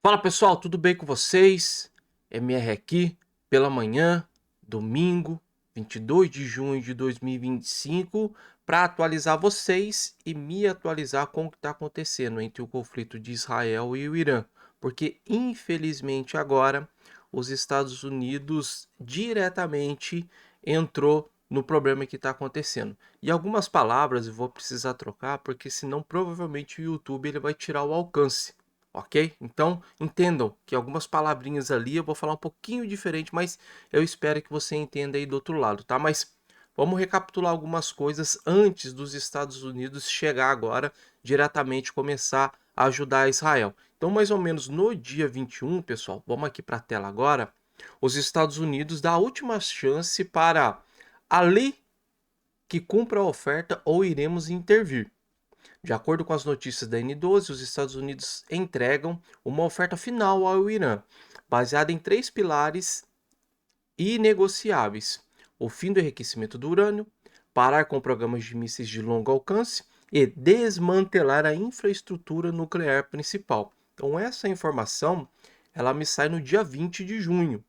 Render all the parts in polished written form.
Fala pessoal, tudo bem com vocês? MR aqui, pela manhã, domingo, 22 de junho de 2025, para atualizar vocês e me atualizar com o que está acontecendo entre o conflito de Israel e o Irã, porque infelizmente agora os Estados Unidos diretamente entrou no problema que está acontecendo. E algumas palavras eu vou precisar trocar, porque senão provavelmente o YouTube ele vai tirar o alcance. Ok? Então, entendam que algumas palavrinhas ali eu vou falar um pouquinho diferente, mas eu espero que você entenda aí do outro lado, tá? Mas vamos recapitular algumas coisas antes dos Estados Unidos chegar agora diretamente começar a ajudar Israel. Então, mais ou menos no dia 21, pessoal, vamos aqui para a tela agora, os Estados Unidos dá a última chance para a lei que cumpra a oferta ou iremos intervir. De acordo com as notícias da N12, os Estados Unidos entregam uma oferta final ao Irã, baseada em três pilares inegociáveis: o fim do enriquecimento do urânio, parar com programas de mísseis de longo alcance e desmantelar a infraestrutura nuclear principal. Então essa informação, ela me sai no dia 20 de junho.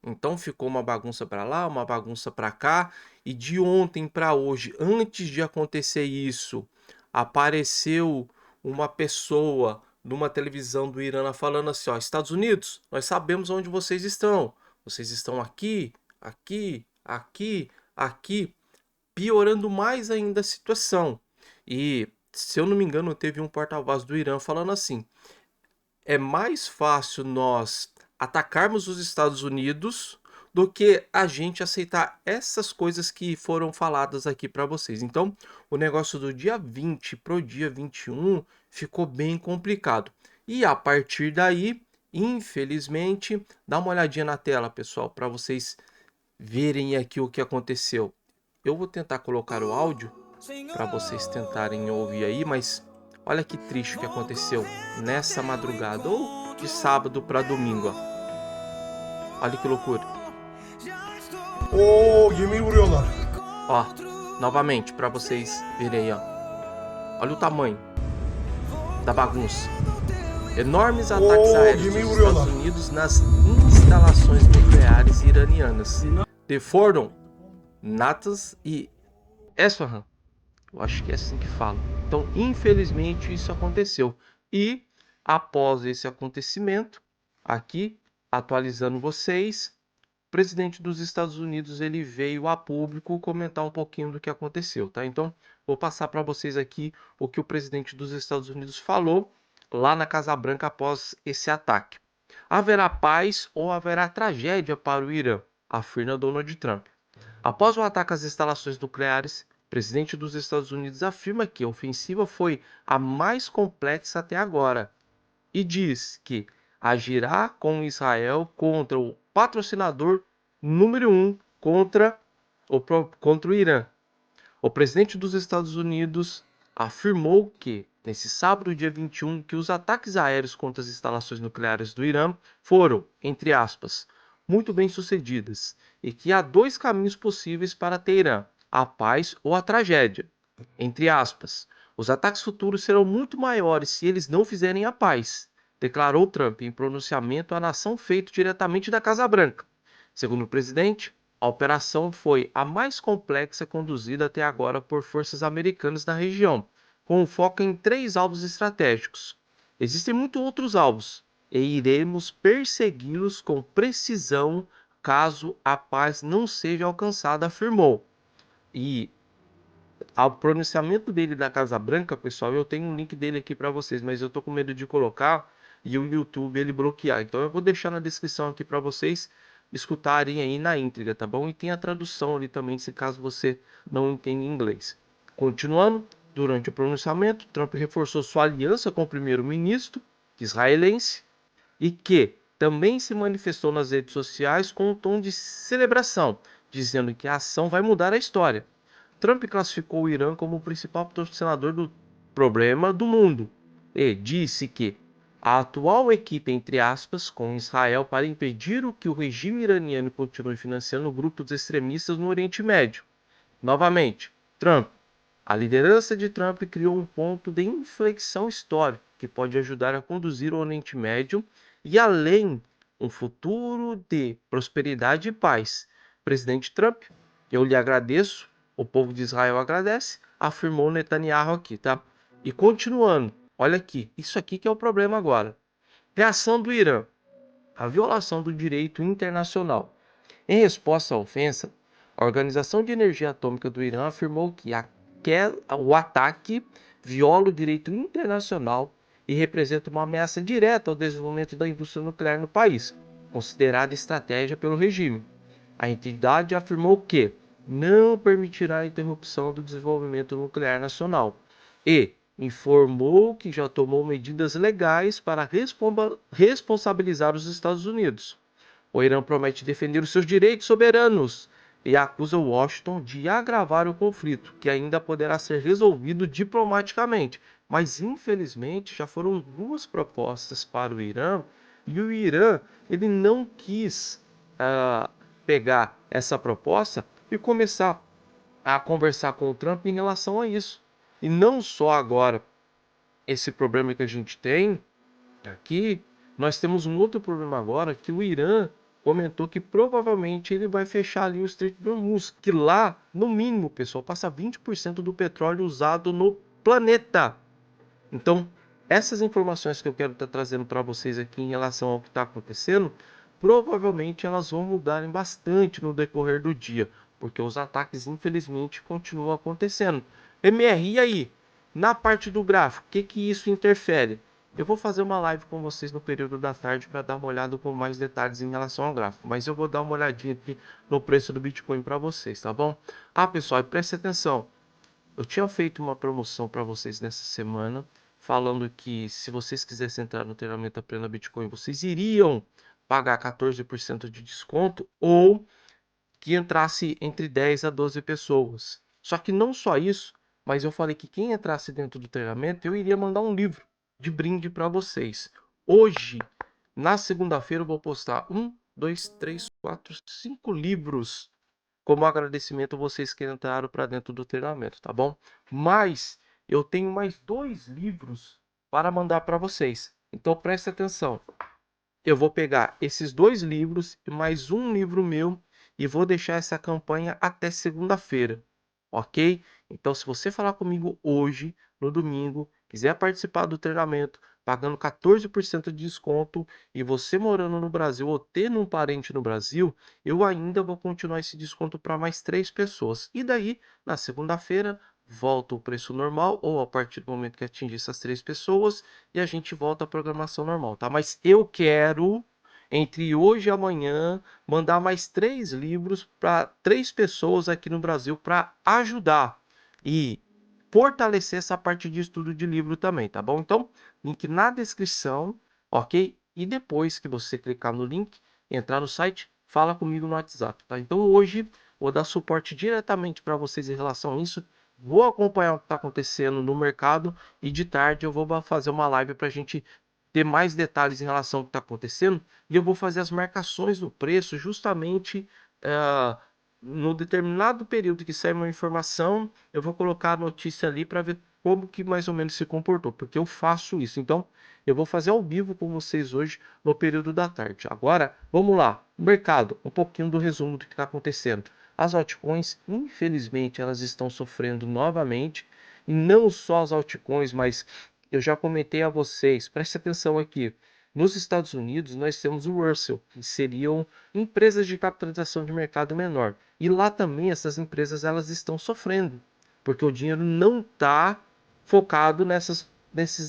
Então ficou uma bagunça para lá, uma bagunça para cá, e de ontem para hoje, antes de acontecer isso, apareceu uma pessoa numa televisão do Irã falando assim, ó, Estados Unidos, nós sabemos onde vocês estão. Vocês estão aqui, aqui, aqui, aqui, piorando mais ainda a situação. E, se eu não me engano, teve um porta-voz do Irã falando assim: é mais fácil nós atacarmos os Estados Unidos do que a gente aceitar essas coisas que foram faladas aqui para vocês. Então, o negócio do dia 20 pro dia 21 ficou bem complicado. E a partir daí, infelizmente, dá uma olhadinha na tela, pessoal, para vocês verem aqui o que aconteceu. Eu vou tentar colocar o áudio para vocês tentarem ouvir aí, mas olha que triste o que aconteceu nessa madrugada, ou de sábado para domingo, ó. Olha que loucura. Gemi vuruyorlar. Ó, novamente para vocês verem aí, ó. Olha o tamanho da bagunça. Enormes ataques aéreos Gemi dos Estados vuruyorlar. Unidos nas instalações nucleares iranianas. De Fordon, Natanz e Esfahan. Eu acho que é assim que fala. Então, infelizmente, isso aconteceu. E, após esse acontecimento, aqui, atualizando vocês, o presidente dos Estados Unidos ele veio a público comentar um pouquinho do que aconteceu, tá? Então, vou passar para vocês aqui o que o presidente dos Estados Unidos falou lá na Casa Branca após esse ataque. Haverá paz ou haverá tragédia para o Irã, afirma Donald Trump. Após o ataque às instalações nucleares, o presidente dos Estados Unidos afirma que a ofensiva foi a mais complexa até agora e diz que agirá com Israel contra o patrocinador número 1 contra o Irã. O presidente dos Estados Unidos afirmou que, nesse sábado, dia 21, que os ataques aéreos contra as instalações nucleares do Irã foram, entre aspas, muito bem sucedidas e que há dois caminhos possíveis para Teherã, a paz ou a tragédia. Entre aspas, os ataques futuros serão muito maiores se eles não fizerem a paz, declarou Trump em pronunciamento à nação feito diretamente da Casa Branca. Segundo o presidente, a operação foi a mais complexa conduzida até agora por forças americanas na região, com foco em três alvos estratégicos. Existem muitos outros alvos, e iremos persegui-los com precisão caso a paz não seja alcançada, afirmou. E o pronunciamento dele da Casa Branca, pessoal, eu tenho um link dele aqui para vocês, mas eu tô com medo de colocar e o YouTube ele bloquear. Então eu vou deixar na descrição aqui para vocês escutarem aí na íntegra, tá bom? E tem a tradução ali também, se caso você não entende inglês. Continuando, durante o pronunciamento, Trump reforçou sua aliança com o primeiro-ministro israelense e que também se manifestou nas redes sociais com um tom de celebração, dizendo que a ação vai mudar a história. Trump classificou o Irã como o principal patrocinador do problema do mundo e disse que a atual equipe, entre aspas, com Israel para impedir que o regime iraniano continue financiando grupos extremistas no Oriente Médio. Novamente, Trump. A liderança de Trump criou um ponto de inflexão histórico que pode ajudar a conduzir o Oriente Médio e além um futuro de prosperidade e paz. Presidente Trump, eu lhe agradeço, o povo de Israel agradece, afirmou Netanyahu aqui, tá? E continuando, olha aqui, isso aqui que é o problema agora. Reação do Irã, a violação do direito internacional. Em resposta à ofensa, a Organização de Energia Atômica do Irã afirmou que o ataque viola o direito internacional e representa uma ameaça direta ao desenvolvimento da indústria nuclear no país, considerada estratégia pelo regime. A entidade afirmou que não permitirá a interrupção do desenvolvimento nuclear nacional e informou que já tomou medidas legais para responsabilizar os Estados Unidos. O Irã promete defender os seus direitos soberanos e acusa Washington de agravar o conflito, que ainda poderá ser resolvido diplomaticamente. Mas, infelizmente, já foram duas propostas para o Irã e o Irã ele não quis pegar essa proposta e começar a conversar com o Trump em relação a isso. E não só agora esse problema que a gente tem aqui, nós temos um outro problema agora, que o Irã comentou que provavelmente ele vai fechar ali o Estreito de Hormuz, que lá, no mínimo, pessoal, passa 20% do petróleo usado no planeta. Então, essas informações que eu quero estar trazendo para vocês aqui em relação ao que está acontecendo, provavelmente elas vão mudarem bastante no decorrer do dia, porque os ataques, infelizmente, continuam acontecendo. MR, e aí? Na parte do gráfico, o que isso interfere? Eu vou fazer uma live com vocês no período da tarde para dar uma olhada com mais detalhes em relação ao gráfico, mas eu vou dar uma olhadinha aqui no preço do Bitcoin para vocês, tá bom? Ah, pessoal, preste atenção. Eu tinha feito uma promoção para vocês nessa semana, falando que se vocês quisessem entrar no treinamento Aprenda Bitcoin, vocês iriam pagar 14% de desconto ou que entrasse entre 10 a 12 pessoas. Só que não só isso, mas eu falei que quem entrasse dentro do treinamento, eu iria mandar um livro de brinde para vocês. Hoje, na segunda-feira, eu vou postar 5 livros como agradecimento vocês que entraram para dentro do treinamento, tá bom? Mas eu tenho mais 2 livros para mandar para vocês. Então preste atenção. Eu vou pegar esses 2 livros e mais um livro meu e vou deixar essa campanha até segunda-feira, ok? Então, se você falar comigo hoje, no domingo, quiser participar do treinamento, pagando 14% de desconto e você morando no Brasil ou tendo um parente no Brasil, eu ainda vou continuar esse desconto para mais 3 pessoas. E daí, na segunda-feira, volta o preço normal ou a partir do momento que atingir essas 3 pessoas e a gente volta à programação normal, tá? Mas eu quero, entre hoje e amanhã, mandar mais 3 livros para 3 pessoas aqui no Brasil para ajudar e fortalecer essa parte de estudo de livro também, tá bom? Então, link na descrição, ok? E depois que você clicar no link, entrar no site, fala comigo no WhatsApp, tá? Então hoje vou dar suporte diretamente para vocês em relação a isso. Vou acompanhar o que está acontecendo no mercado e de tarde eu vou fazer uma live para a gente ter mais detalhes em relação ao que está acontecendo. E eu vou fazer as marcações do preço justamente no determinado período que sair uma informação, eu vou colocar a notícia ali para ver como que mais ou menos se comportou, porque eu faço isso. Então, eu vou fazer ao vivo com vocês hoje no período da tarde. Agora, vamos lá. Mercado, um pouquinho do resumo do que está acontecendo. As altcoins, infelizmente, elas estão sofrendo novamente. E não só as altcoins, mas eu já comentei a vocês, preste atenção aqui. Nos Estados Unidos, nós temos o Russell, que seriam empresas de capitalização de mercado menor. E lá também essas empresas elas estão sofrendo, porque o dinheiro não está focado nessas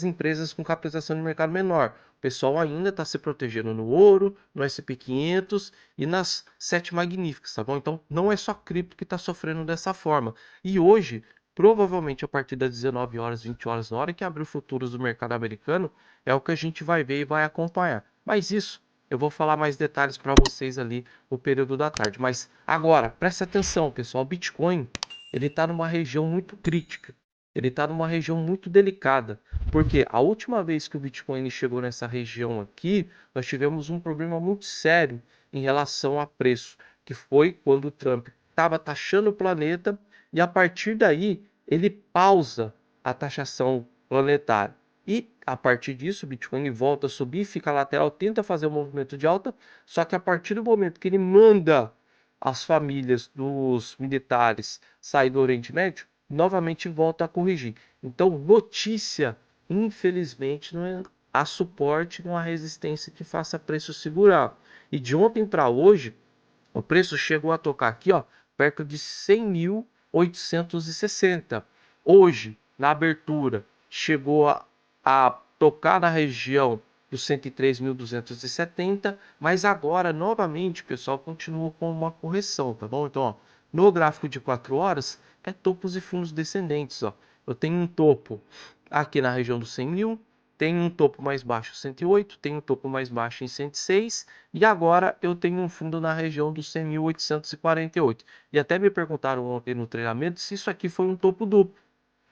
empresas com capitalização de mercado menor. O pessoal ainda está se protegendo no ouro, no SP500 e nas sete magníficas, tá bom? Então não é só cripto que está sofrendo dessa forma. E hoje, provavelmente a partir das 19 horas, 20 horas, na hora que abrir os futuros do mercado americano, é o que a gente vai ver e vai acompanhar. Mas isso eu vou falar mais detalhes para vocês ali no período da tarde. Mas agora, preste atenção, pessoal. O Bitcoin, ele está numa região muito crítica. Ele está numa região muito delicada. Porque a última vez que o Bitcoin chegou nessa região aqui, nós tivemos um problema muito sério em relação a preço, que foi quando o Trump estava taxando o planeta e a partir daí ele pausa a taxação planetária. E a partir disso, o Bitcoin volta a subir, fica lateral, tenta fazer um movimento de alta, só que a partir do momento que ele manda as famílias dos militares sair do Oriente Médio, novamente volta a corrigir. Então, notícia, infelizmente, não há suporte, não há resistência que faça preço segurar. E de ontem para hoje, o preço chegou a tocar aqui, ó, perto de 100.860. Hoje, na abertura, chegou a tocar na região dos 103.270, mas agora, novamente, pessoal, continua com uma correção, tá bom? Então, ó, no gráfico de 4 horas, é topos e fundos descendentes, ó. Eu tenho um topo aqui na região dos 100.000, tem um topo mais baixo 108, tem um topo mais baixo em 106 e agora eu tenho um fundo na região dos 100.848. E até me perguntaram ontem no treinamento se isso aqui foi um topo duplo.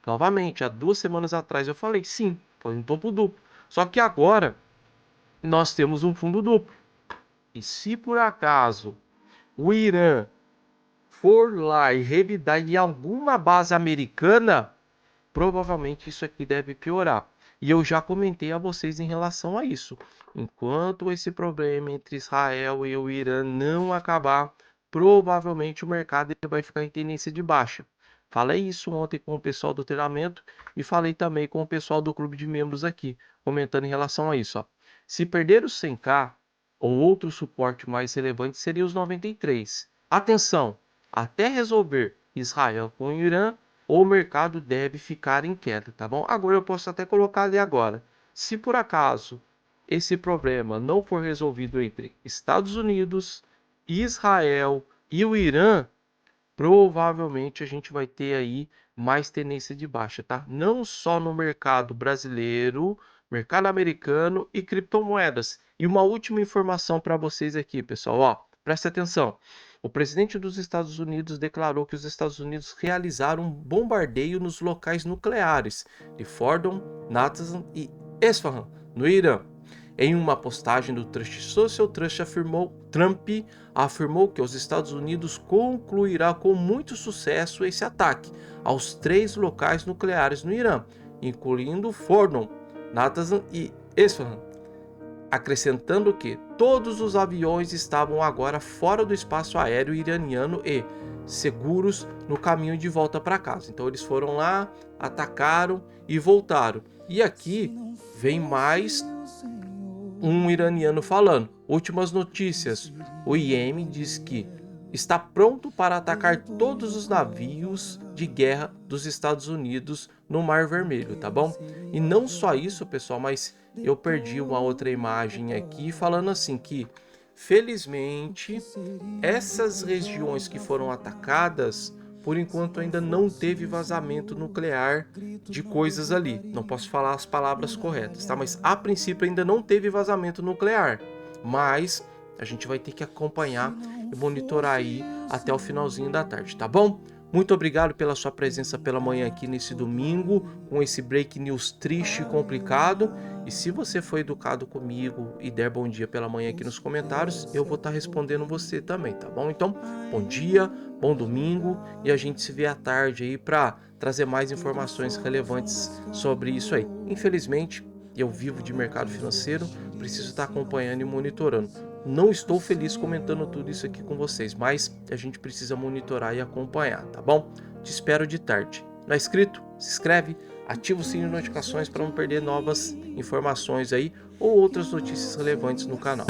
Novamente, há 2 semanas atrás eu falei sim, foi um topo duplo. Só que agora nós temos um fundo duplo. E se por acaso o Irã for lá e revidar em alguma base americana, provavelmente isso aqui deve piorar. E eu já comentei a vocês em relação a isso. Enquanto esse problema entre Israel e o Irã não acabar, provavelmente o mercado vai ficar em tendência de baixa. Falei isso ontem com o pessoal do treinamento e falei também com o pessoal do clube de membros aqui, comentando em relação a isso. Ó. Se perder os 100k, ou outro suporte mais relevante seria os 93. Atenção, até resolver Israel com o Irã, o mercado deve ficar em queda, tá bom? Agora eu posso até colocar ali agora. Se por acaso esse problema não for resolvido entre Estados Unidos, Israel e o Irã, provavelmente a gente vai ter aí mais tendência de baixa, tá? Não só no mercado brasileiro, mercado americano e criptomoedas. E uma última informação para vocês aqui, pessoal, ó, presta atenção. O presidente dos Estados Unidos declarou que os Estados Unidos realizaram um bombardeio nos locais nucleares de Fordow, Natanz e Esfahan, no Irã. Em uma postagem do Trust Social, Trump afirmou que os Estados Unidos concluirá com muito sucesso esse ataque aos 3 locais nucleares no Irã, incluindo Fordow, Natanz e Esfahan, acrescentando que todos os aviões estavam agora fora do espaço aéreo iraniano e seguros no caminho de volta para casa. Então eles foram lá, atacaram e voltaram. E aqui vem mais um iraniano falando. Últimas notícias. O IEM diz que está pronto para atacar todos os navios de guerra dos Estados Unidos no Mar Vermelho, tá bom? E não só isso, pessoal, mas eu perdi uma outra imagem aqui falando assim que, felizmente, essas regiões que foram atacadas, por enquanto ainda não teve vazamento nuclear de coisas ali. Não posso falar as palavras corretas, tá? Mas a princípio ainda não teve vazamento nuclear. Mas a gente vai ter que acompanhar e monitorar aí até o finalzinho da tarde, tá bom? Muito obrigado pela sua presença pela manhã aqui nesse domingo, com esse break news triste e complicado. E se você foi educado comigo e der bom dia pela manhã aqui nos comentários, eu vou estar respondendo você também, tá bom? Então, bom dia, bom domingo e a gente se vê à tarde aí para trazer mais informações relevantes sobre isso aí. Infelizmente, eu vivo de mercado financeiro, preciso estar acompanhando e monitorando. Não estou feliz comentando tudo isso aqui com vocês, mas a gente precisa monitorar e acompanhar, tá bom? Te espero de tarde. Não é inscrito? Se inscreve, ativa o sininho de notificações para não perder novas informações aí ou outras notícias relevantes no canal.